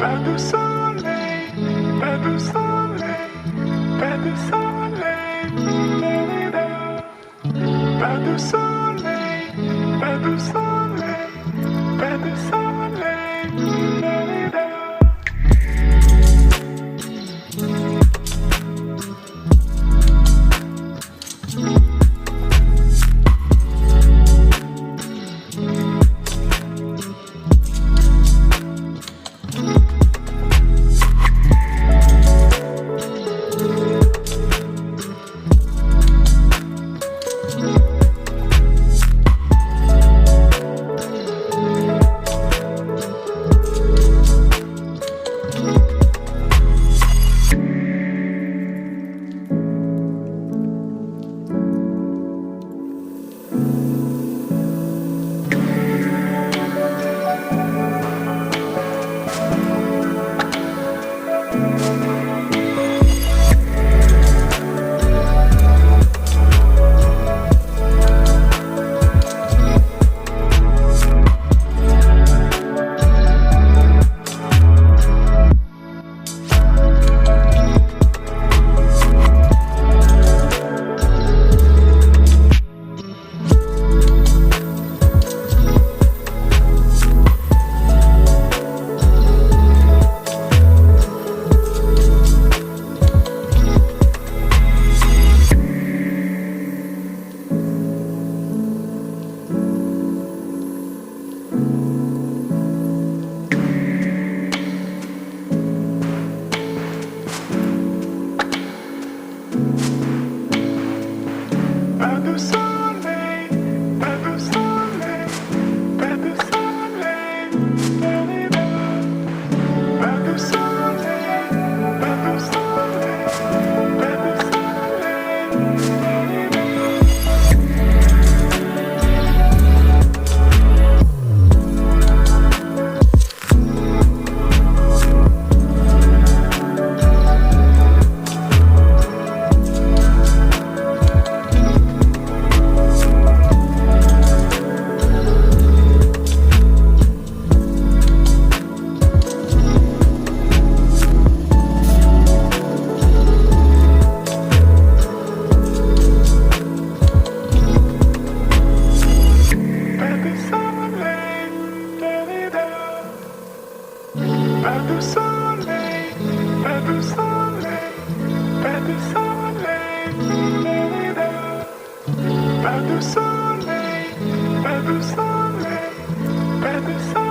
Pas de soleil, pas de soleil, pas de soleil, pas de soleil, pas de soleil, pas de soleil. Pas de soleil, pas de soleil, pas de soleil, pas de soleil, pas de soleil, pas de Pas de soleil, pas de soleil, pas de soleil, pas de soleil, pas de soleil, pas de soleil.